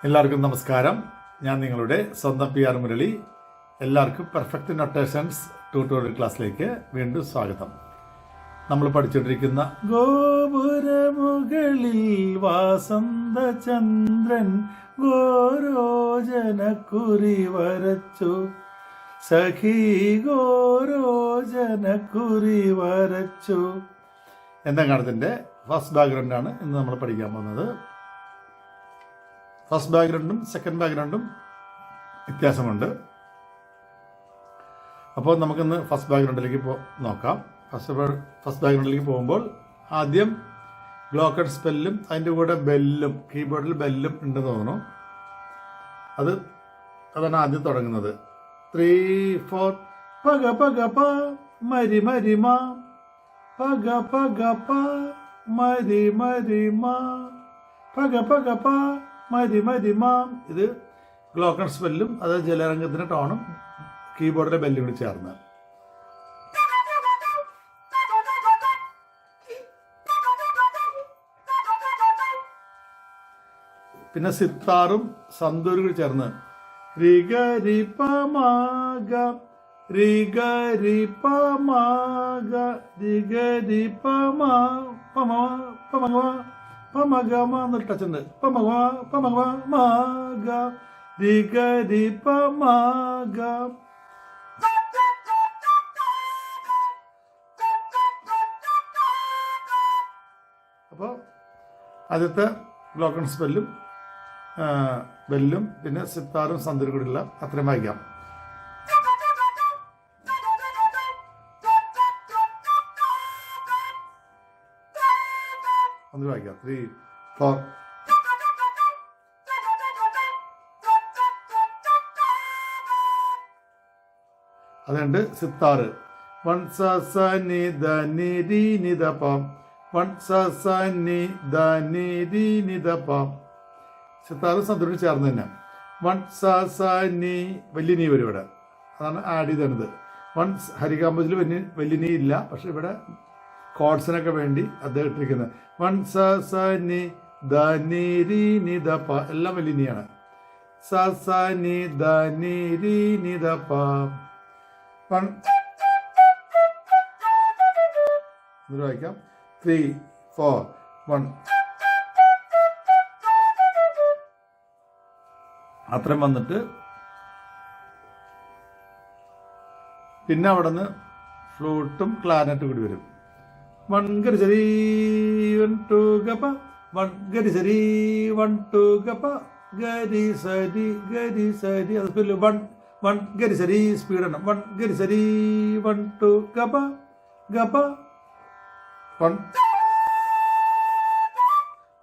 എല്ലാവർക്കും നമസ്കാരം. ഞാൻ നിങ്ങളുടെ സ്വന്തം PR മുരളി. എല്ലാവർക്കും പെർഫെക്റ്റ് നൊട്ടേഷൻസ് ട്യൂട്ടോറിയൽ ക്ലാസ്സിലേക്ക് വീണ്ടും സ്വാഗതം. നമ്മൾ പഠിച്ചുകൊണ്ടിരിക്കുന്ന ഗോപുരമുകളിൽ വാസന്തചന്ദ്രൻ ഗോരോജനക്കുറി വരച്ചു, സഖി ഗോരോജനക്കുറി വരച്ചു എന്ന ഗാനത്തിൻ്റെ ഫസ്റ്റ് ബാക്ക്ഗ്രൗണ്ടാണ് ഇന്ന് നമ്മൾ പഠിക്കാൻ പോകുന്നത്. ഫസ്റ്റ് ബാക്ക്ഗ്രൗണ്ടും സെക്കൻഡ് ബാക്ക്ഗ്രൗണ്ടും വ്യത്യാസമുണ്ട്. അപ്പോൾ നമുക്കിന്ന് ഫസ്റ്റ് ബാക്ക്ഗ്രൗണ്ടിലേക്ക് നോക്കാം. ഫസ്റ്റ് ബാക്ക്ഗ്രൗണ്ടിലേക്ക് പോകുമ്പോൾ ആദ്യം ഗ്ലോക്കൺ സ്പെല്ലും അതിൻ്റെ കൂടെ ബെല്ലും, കീബോർഡിൽ ബെല്ലും ഉണ്ടെന്ന് തോന്നുന്നു. അതാണ് ആദ്യം തുടങ്ങുന്നത്. 3 4 പഗ പഗ പ മരി മരി മാ, പഗ പഗ പ മരി മരി മാ, പഗ പഗ പ മരി മരി മാം. ഇത് ഗ്ലോക്കൺ സ്പെല്ലും അത് ജലരംഗത്തിൻ്റെ ടോണും കീബോർഡിലെ ബെല്ലും കൂടി ചേർന്ന്. പിന്നെ സിത്താറും സന്തൂരും കൂടി ചേർന്ന് റിഗരി പമാഗ റിഗരി പമാഗ റിഗരി പമാ പമാ പമഗ പമഗമ എന്നൊരു ടച്ചുണ്ട്. പമഗ പമഗ മാഗ റിഗരി പമാഗ. അപ്പോൾ ആദ്യത്തെ ഗ്ലോക്കൺ സ്പെല്ലും ബെല്ലും പിന്നെ സിത്താറും സന്തൂരും കൂടിയുള്ള അത്രയും വായിക്കാം. ഒന്ന് വായിക്കാം. 3 4. അതുകൊണ്ട് സിത്താറ് 1 സ സ നി ദ നി രി നി ദ പ, 1 സ സ നി ദ നി രി നി ദ പ. സിത്താറ് സന്തൂരും ചേർന്ന് തന്നെ 1 സ സ നി, വലിയ നീ വരും ഇവിടെ. അതാണ് ആഡ് ചെയ്തത്. 1 ഹരികാമ്പതിൽ വലിയ നീ ഇല്ല, പക്ഷെ ഇവിടെ കോഡ്സിനൊക്കെ വേണ്ടി അദ്ദേഹം ഇട്ടിരിക്കുന്നത് 1 സ സ നി ദ നി രി നി ദ പ, എല്ലാം വലിയ നീയാണ്. സ സ നി ദ നി രി നി ദ പ. വായിക്കാം. 3 4 1. അത്രയും വന്നിട്ട് പിന്നെ അവിടെ നിന്ന് ഫ്ലൂട്ടും ക്ലാരിനെറ്റും കൂടി വരും. 1 ഗരി സരി 1 2 ഗപ, 1 ഗരി സരി 1 2 ഗപ, ഗരി സരി ഗരി സരി. അത് സ്പീഡിൽ 1 ഗരി സരി സ്പീഡാണ്. 1 ഗരി സരി 1 2 ഗപ ഗപ 1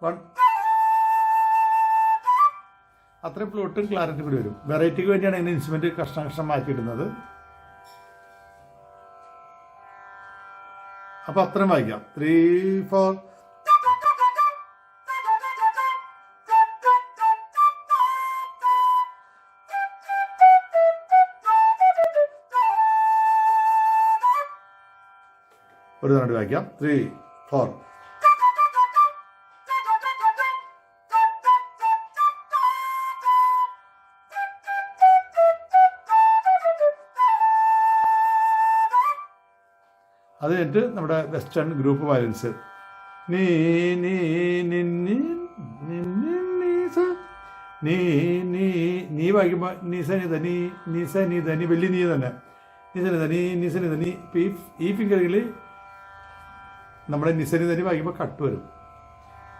1. അത്രയും ഫ്ലൂട്ടും ക്ലാരിനെറ്റും കൂടി വരും. വെറൈറ്റിക്ക് വേണ്ടിയാണ് ഇതിന് ഇൻസ്ട്രുമെന്റ് കഷ്ണം മാറ്റിയിടുന്നത്. അപ്പൊ അത്രയും വായിക്കാം. 3 4. ഒരു തവണ വായിക്കാം. 3 4. അത് കഴിഞ്ഞിട്ട് നമ്മുടെ വെസ്റ്റേൺ ഗ്രൂപ്പ് വയലൻസ് നീ നീ നിന്നി നിന്നി നീസ നീ നീ നീ വായിക്കുമ്പോൾ നിസനി ധനി നിസനി ധനി വലിയ നീ തന്നെ നിസനി ധനി നിസനി ധനി. ഇപ്പം ഈ ഫിംഗറുകളിൽ നമ്മുടെ നിസനി ധനി വായിക്കുമ്പോൾ കട്ട് വരും.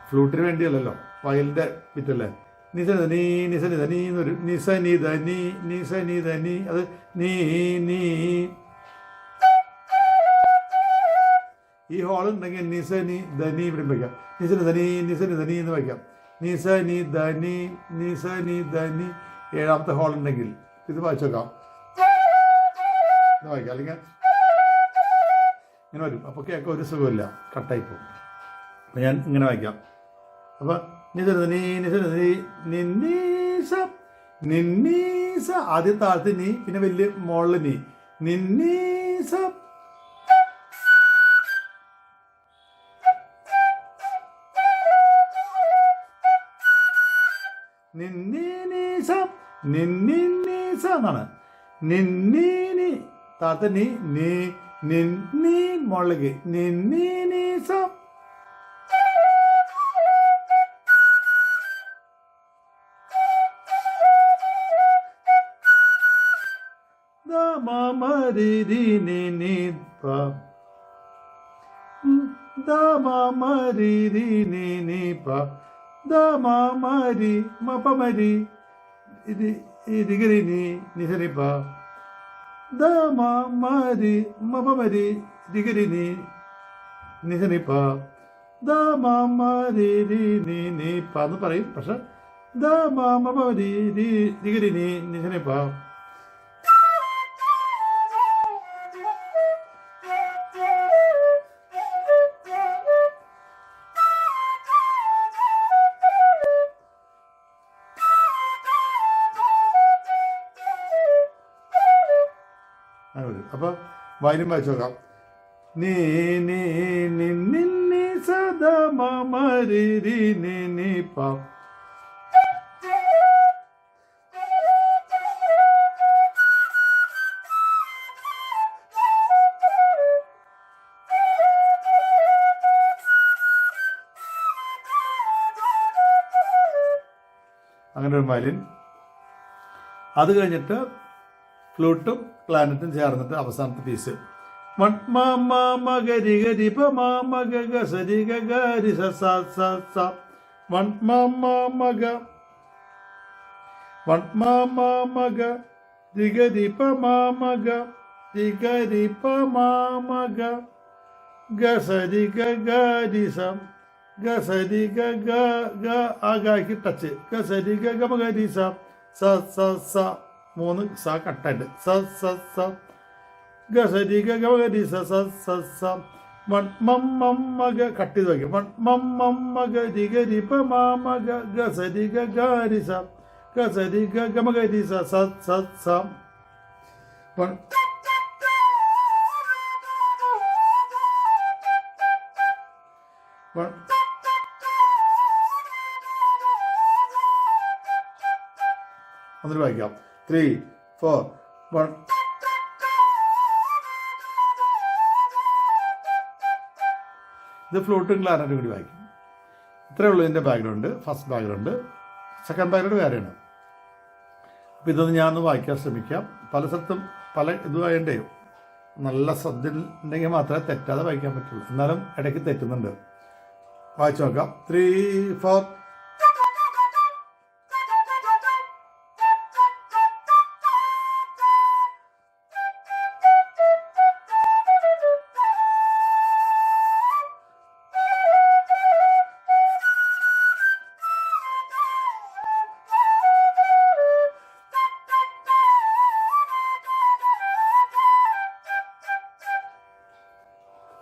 ഫ്ലൂട്ടിന് വേണ്ടിയല്ലല്ലോ, വയലിൻ്റെ ബിറ്റല്ലേ. നിസനി ധനി നിസനി ധനി എന്നൊരു നിസനി ധനി നിസനി ധനി. അത് നീ നീ. ഈ ഹോൾ ഉണ്ടെങ്കിൽ നിസനി ധനി ഇവിടെ വയ്ക്കാം. നിസനി ധനി നിസനി ധനി എന്ന് വയ്ക്കാം. നിസനി ധനി നിസനി ധനി. 7ാമത്തെ ഹോൾ ഉണ്ടെങ്കിൽ ഇത് വായിച്ചു നോക്കാം. വായിക്കാം, അല്ലെങ്കിൽ ഇങ്ങനെ വരും. അപ്പോൾ കേൾക്കാൻ ഒരു സുഖമില്ല, കട്ടായി പോകും. അപ്പം ഞാൻ ഇങ്ങനെ വായിക്കാം. അപ്പം നിസനി ധനി നിസനി ധനി നിന്നീസ നിന്നീസ. ആദ്യം താഴത്ത് നീ, പിന്നെ വലിയ മോളിൽ നീ നിന്നീസ. നിന്നീനീസ നിന്നീനീസ എന്നാണ്. നിന്നീനി താത്ത നീ നീ നിന്നീ മുളക് നിന്നീനീസ. മരി നി നി പ ദ മരി നി നി പ ദ മരി മ പ മരി രിഗരി നി നിസരി പ ദ മരി മ പ മരി രിഗരി നി നിസരി പ ദ മരി രി നി നി പ എന്ന് പറയും. പക്ഷെ ദ മ മരി രിഗരി നി നിസരി പ. അപ്പൊ വയലും വായിച്ചു നോക്കാം. നീ നീ നിന്നി സദ മരി രി നി നി പ. അങ്ങനെ ഒരു വയലിൻ. അത് കഴിഞ്ഞിട്ട് ഫ്ലൂട്ടും ക്ലാനറ്റും ചേർന്നിട്ട് അവസാനത്തെ പീസ്. വൺ മഗരി ഗരി പ മഗ ഗ സരി ഗ ഗരി സ സ സ സ. വൺ മഗ വൺ മഗ രി ഗരി പ മഗ രി ഗരി പ മഗ ഗ സരി ഗ ഗരി സ ഗ സരി ഗ ഗ ഗ ആ ഗായ്ക്ക് ടച്ച് ഗ സരി ഗ ഗ മഗരി സ സ സ സ. 3 സ കട്ടായിട്ട് സ സ സ ഗ സരി ഗ ഗ ഗരി സ സ സ സ. വൺ മഗ കട്ട് ചെയ്ത് വയ്ക്കും. വൺ മഗ രി ഗരി പ മഗ ഗ സരി ഗ ഗരി സ ഗ സരി ഗ ഗ മഗരി സ സ സ സ. വൺ വൺ ഒന്നിട്ട് വായിക്കാം. 3 4 1. ഇത് ഫ്ലൂട്ടും ക്ലാരറ്റും കൂടി വായിക്കും. ഇത്രയേ ഉള്ളൂ ഇതിൻ്റെ background. First background. Second background വേറെയാണ്. അപ്പോൾ ഇതൊന്ന് ഞാനൊന്ന് വായിക്കാൻ ശ്രമിക്കാം. പല സ്ഥലത്തും പല ഇതുമായണ്ടേ നല്ല ശ്രദ്ധ ഉണ്ടെങ്കിൽ മാത്രമേ തെറ്റാതെ വായിക്കാൻ പറ്റുള്ളൂ. എന്നാലും ഇടയ്ക്ക് തെറ്റുന്നുണ്ട്. വായിച്ചു നോക്കാം. 3 4.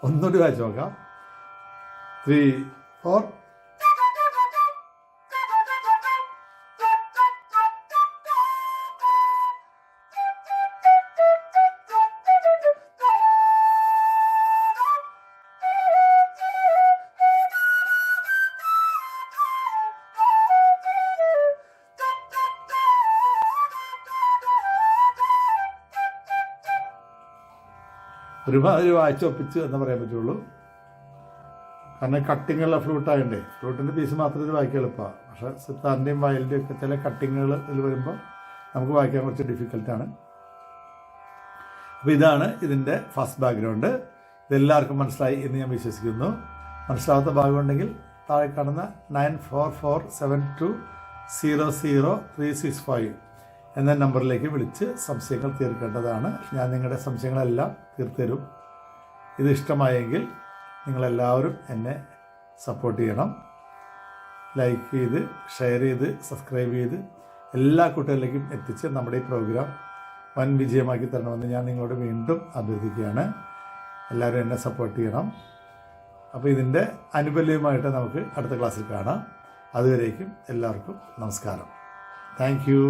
ഒന്നുകൂടി വായിച്ചു നോക്കാം. 3 4. ഒരുമാതിരി വായിച്ചൊപ്പിച്ച് എന്ന് പറയാൻ പറ്റുള്ളൂ. കാരണം കട്ടിങ്ങുള്ള ഫ്ലൂട്ടായണ്ടേ ഫ്ലൂട്ടിൻ്റെ പീസ് മാത്രം ഇത് വായിക്കാൻ എളുപ്പമാണ്. പക്ഷേ സിത്താറിൻ്റെയും വയലിൻ്റെയും ഒക്കെ ചില കട്ടിങ്ങുകൾ ഇതിൽ വരുമ്പോൾ നമുക്ക് വായിക്കാൻ കുറച്ച് ഡിഫിക്കൽട്ടാണ്. അപ്പോൾ ഇതാണ് ഇതിൻ്റെ ഫസ്റ്റ് ബാക്ക്ഗ്രൗണ്ട്. ഇതെല്ലാവർക്കും മനസ്സിലായി എന്ന് ഞാൻ വിശ്വസിക്കുന്നു. മനസ്സിലാവാത്ത ഭാഗമുണ്ടെങ്കിൽ താഴെ കാണുന്ന 9447200365 എന്ന നമ്പറിലേക്ക് വിളിച്ച് സംശയങ്ങൾ തീർക്കേണ്ടതാണ്. ഞാൻ നിങ്ങളുടെ സംശയങ്ങളെല്ലാം തീർത്തരും. ഇത് ഇഷ്ടമായെങ്കിൽ നിങ്ങളെല്ലാവരും എന്നെ സപ്പോർട്ട് ചെയ്യണം. ലൈക്ക് ചെയ്ത് ഷെയർ ചെയ്ത് സബ്സ്ക്രൈബ് ചെയ്ത് എല്ലാ കുട്ടികളിലേക്കും എത്തിച്ച് നമ്മുടെ ഈ പ്രോഗ്രാം വൻ വിജയമാക്കി തരണമെന്ന് ഞാൻ നിങ്ങളോട് വീണ്ടും അഭ്യർത്ഥിക്കുകയാണ്. എല്ലാവരും എന്നെ സപ്പോർട്ട് ചെയ്യണം. അപ്പോൾ ഇതിൻ്റെ അനുബല്യമായിട്ട് നമുക്ക് അടുത്ത ക്ലാസ്സിൽ കാണാം. അതുവരേക്കും എല്ലാവർക്കും നമസ്കാരം. Thank you.